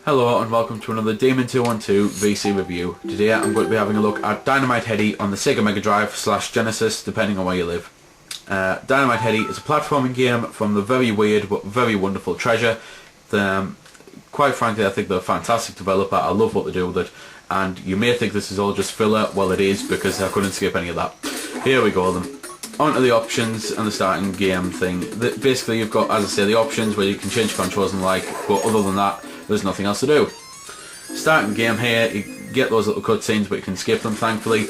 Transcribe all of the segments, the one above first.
Hello and welcome to another Demon 212 VC review. Today I'm going to be having a look at Dynamite Headdy on the Sega Mega Drive / Genesis, depending on where you live. Dynamite Headdy is a platforming game from the very weird but very wonderful Treasure. Quite frankly, I think they're a fantastic developer. I love what they do with it, and you may think this is all just filler. Well, it is, because I couldn't skip any of that. Here we go then. Onto the options and the starting game thing. Basically you've got, as I say, the options where you can change controls and like, but other than that there's nothing else to do. Starting game here, you get those little cutscenes but you can skip them thankfully,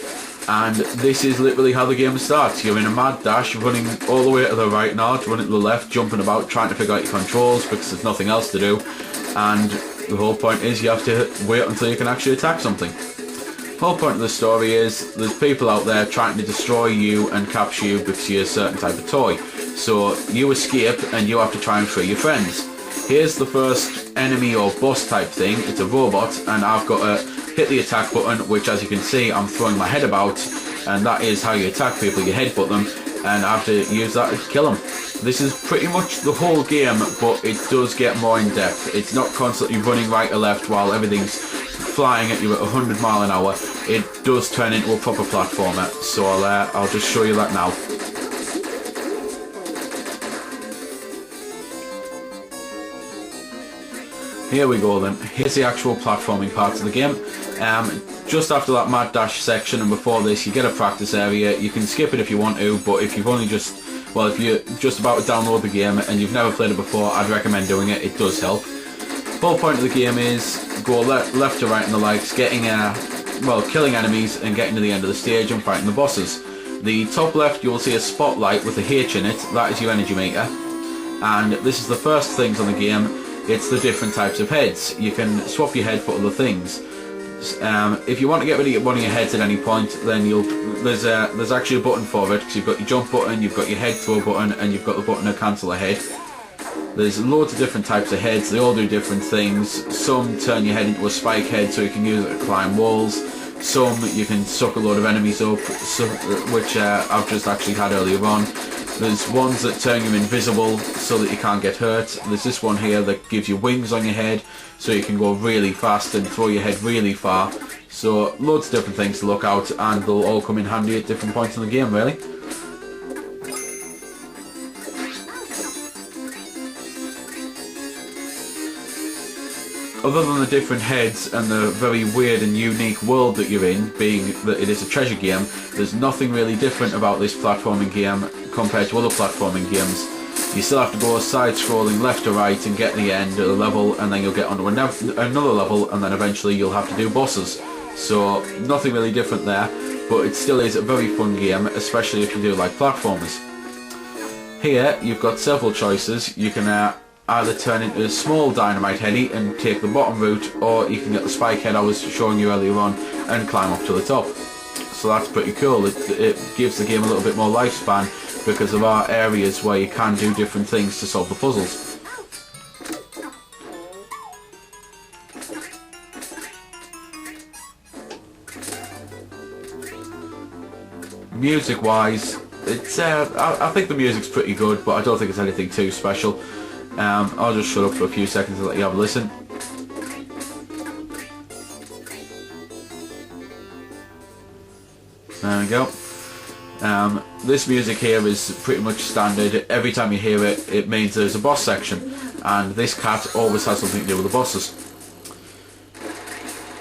and this is literally how the game starts. You're in a mad dash, running all the way to the right now, running to the left, jumping about, trying to figure out your controls because there's nothing else to do, and the whole point is you have to wait until you can actually attack something. The whole point of the story is there's people out there trying to destroy you and capture you because you're a certain type of toy. So you escape and you have to try and free your friends. Here's the first enemy or boss type thing. It's a robot and I've got to hit the attack button, which as you can see I'm throwing my head about, and that is how you attack people. You headbutt them and I have to use that to kill them. This is pretty much the whole game, but it does get more in depth. It's not constantly running right or left while everything's flying at you at 100 miles an hour. It does turn into a proper platformer, so I'll just show you that now. Here we go then. Here's the actual platforming parts of the game. Just after that mad dash section and before this you get a practice area. You can skip it if you want to, but if you've only just, well, if you're just about to download the game and you've never played it before, I'd recommend doing it. It does help. The whole point of the game is go left to right and the likes, getting killing enemies and getting to the end of the stage and fighting the bosses. The top left you will see a spotlight with a H in it. That is your energy meter, and this is the first things on the game. It's the different types of heads. You can swap your head for other things. If you want to get rid of one of your heads at any point, then there's actually a button for it, because you've got your jump button, you've got your head throw button, and you've got the button to cancel a head. There's loads of different types of heads. They all do different things. Some turn your head into a spike head so you can use it to climb walls. Some you can suck a load of enemies up, which I've just actually had earlier on. There's ones that turn you invisible so that you can't get hurt. There's this one here that gives you wings on your head so you can go really fast and throw your head really far. So loads of different things to look out, and they'll all come in handy at different points in the game really. Other than the different heads and the very weird and unique world that you're in, being that it is a treasure game, there's nothing really different about this platforming game compared to other platforming games. You still have to go side-scrolling left to right and get the end of the level, and then you'll get onto another level, and then eventually you'll have to do bosses. So nothing really different there, but it still is a very fun game, especially if you do like platformers. Here you've got several choices. You can either turn into a small Dynamite Headdy and take the bottom route, or you can get the spike head I was showing you earlier on and climb up to the top. So that's pretty cool. It gives the game a little bit more lifespan because there are areas where you can do different things to solve the puzzles. Music wise, it's I think the music's pretty good, but I don't think it's anything too special. I'll just shut up for a few seconds and let you have a listen. There we go. This music here is pretty much standard. Every time you hear it, it means there's a boss section, and this cat always has something to do with the bosses.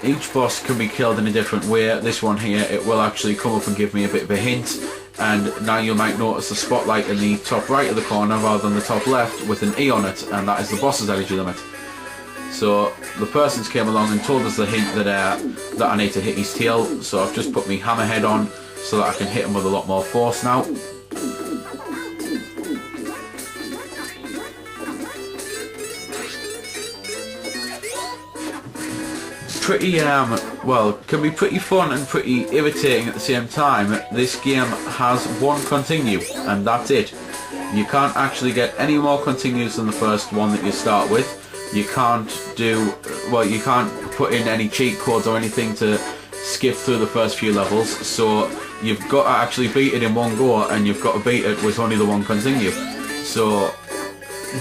Each boss can be killed in a different way. This one here, it will actually come up and give me a bit of a hint. And now you might notice the spotlight in the top right of the corner rather than the top left with an E on it, and that is the boss's energy limit. So the persons came along and told us the hint that I need to hit his tail, so I've just put my hammerhead on so that I can hit him with a lot more force now. Pretty can be pretty fun and pretty irritating at the same time. This game has one continue and that's it. You can't actually get any more continues than the first one that you start with. You can't you can't put in any cheat codes or anything to skip through the first few levels, so you've got to actually beat it in one go, and you've got to beat it with only the one continue. So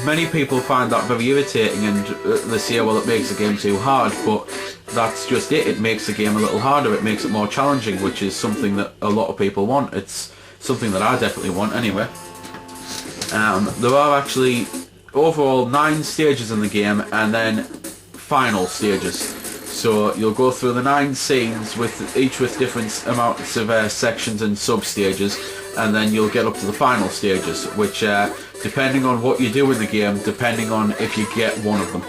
many people find that very irritating, and they say, well, it makes the game too hard, but that's just it. It makes the game a little harder. It makes it more challenging, which is something that a lot of people want. It's something that I definitely want anyway. There are actually overall 9 stages in the game, and then final stages. So you'll go through the 9 scenes, with each with different amounts of sections and sub-stages, and then you'll get up to the final stages, which depending on what you do in the game, depending on if you get one of them.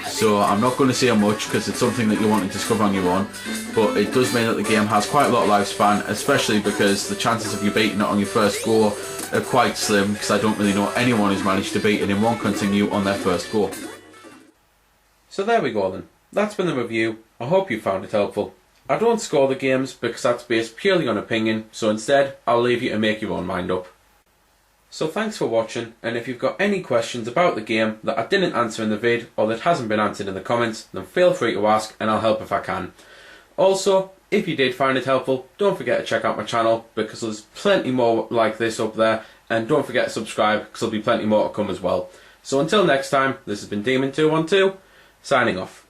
So I'm not going to say much because it's something that you want to discover on your own, but it does mean that the game has quite a lot of lifespan, especially because the chances of you beating it on your first go are quite slim, because I don't really know anyone who's managed to beat it in one continue on their first go. So there we go then. That's been the review. I hope you found it helpful. I don't score the games because that's based purely on opinion, so instead I'll leave you to make your own mind up. So thanks for watching, and if you've got any questions about the game that I didn't answer in the vid, or that hasn't been answered in the comments, then feel free to ask and I'll help if I can. Also, if you did find it helpful, don't forget to check out my channel, because there's plenty more like this up there, and don't forget to subscribe because there'll be plenty more to come as well. So until next time, this has been Demon212, signing off.